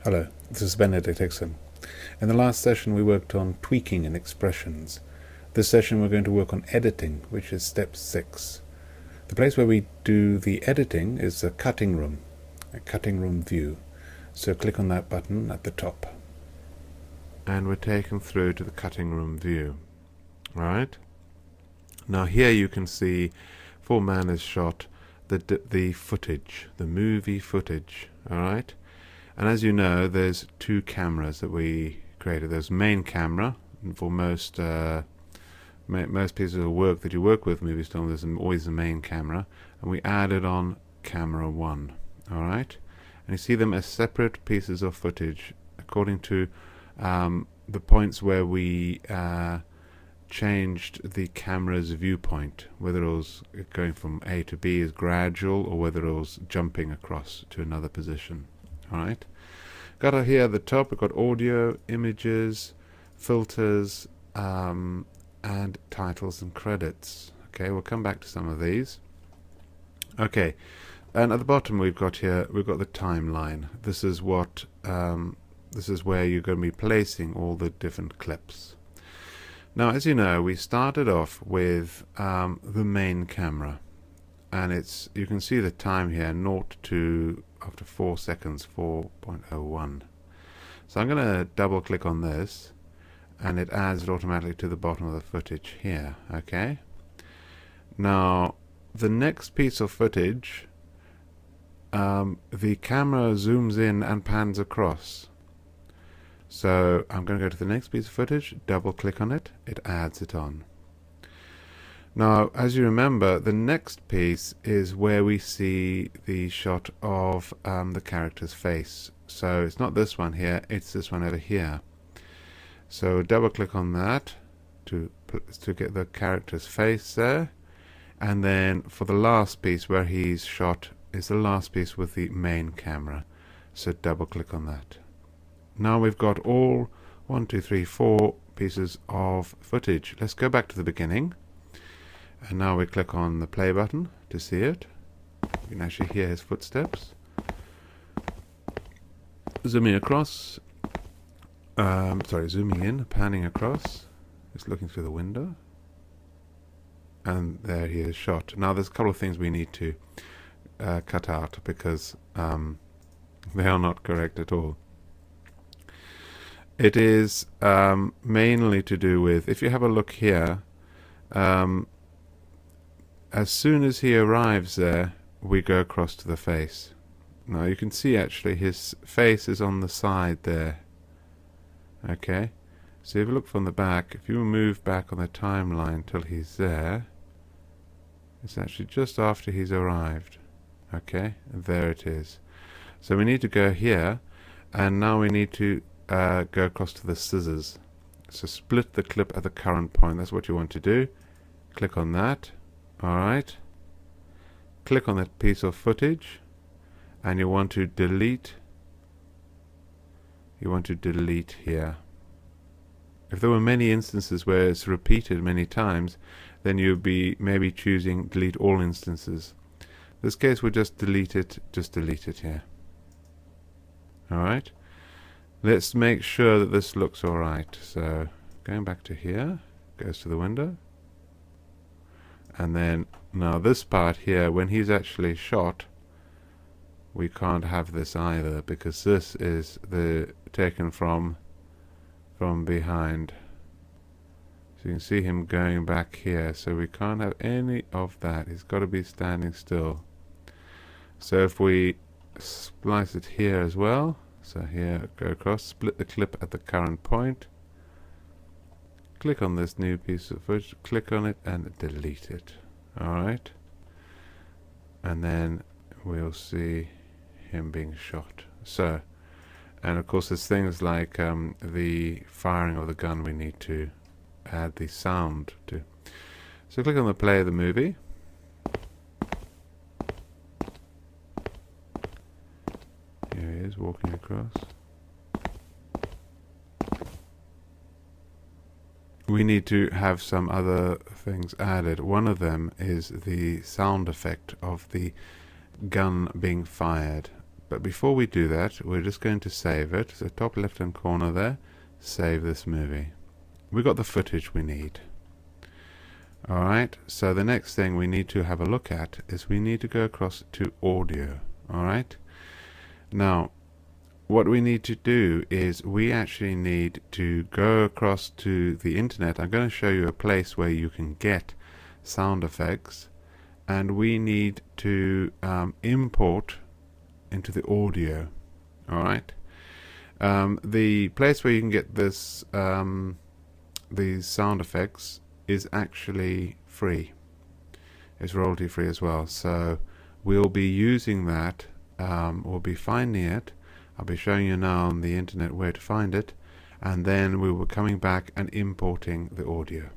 Hello, this is Benedict Hickson. In the last session we worked on tweaking and expressions. This session we're going to work on editing, which is step 6. The place where we do the editing is a cutting room view. So click on that button at the top. And we're taken through to the cutting room view. Alright? Now here you can see Full Man is shot the footage, the movie footage. Alright? And as you know, there's two cameras that we created. There's main camera, and for most pieces of work that you work with Moviestorm, there's always a main camera, and we added on camera 1. Alright? And you see them as separate pieces of footage according to the points where we changed the camera's viewpoint, whether it was going from A to B is gradual or whether it was jumping across to another position. Alright, got here at the top, we've got audio, images, filters, and titles and credits. Okay, we'll come back to some of these. Okay, and at the bottom we've got the timeline. This is what this is where you're going to be placing all the different clips. Now, as you know, we started off with the main camera, and you can see the time here, 0 to after 4 seconds, 4.01. So I'm going to double click on this, and it adds it automatically to the bottom of the footage here. Okay. Now, the next piece of footage, the camera zooms in and pans across. So I'm going to go to the next piece of footage, double click on it, it adds it on. Now, as you remember, the next piece is where we see the shot of the character's face. So it's not this one here, it's this one over here. So double click on that to get the character's face there. And then for the last piece where he's shot is the last piece with the main camera. So double click on that. Now we've got all 1, 2, 3, 4 pieces of footage. Let's go back to the beginning. And now we click on the play button to see it. You can actually hear his footsteps. Zooming across. Zooming in, panning across. Just looking through the window. And there he is shot. Now there's a couple of things we need to cut out because they are not correct at all. It is mainly to do with, if you have a look here, as soon as he arrives there, we go across to the face. Now you can see actually his face is on the side there. Okay, so if you look from the back, if you move back on the timeline till he's there, it's actually just after he's arrived. Okay, and there it is. So we need to go here, and now we need to go across to the scissors. So split the clip at the current point. That's what you want to do. Click on that. Alright. Click on that piece of footage, and you want to delete. You want to delete here. If there were many instances where it's repeated many times, then you'd be maybe choosing delete all instances. In this case, we'll just delete it here. Alright. Let's make sure that this looks alright. So going back to here, goes to the window. And then now this part here, when he's actually shot, we can't have this either because this is taken from behind. So you can see him going back here, so we can't have any of that. He's got to be standing still. So if we splice it here as well, so here, go across, split the clip at the current point, click on this new piece of footage, click on it and delete it. Alright, and then we'll see him being shot. So, and of course there's things like the firing of the gun we need to add the sound to. So click on the play of the movie. Here he is walking across. We need to have some other things added. One of them is the sound effect of the gun being fired. But before we do that, we're just going to save it. So top left hand corner there, save this movie. We got the footage we need. Alright, so the next thing we need to have a look at is we need to go across to audio. Alright, now what we need to do is we actually need to go across to the internet. I'm going to show you a place where you can get sound effects, and we need to import into the audio. Alright, the place where you can get this these sound effects is actually free. It's royalty free as well, so we'll be using that. We'll be finding it. I'll be showing you now on the internet where to find it, and then we will be coming back and importing the audio.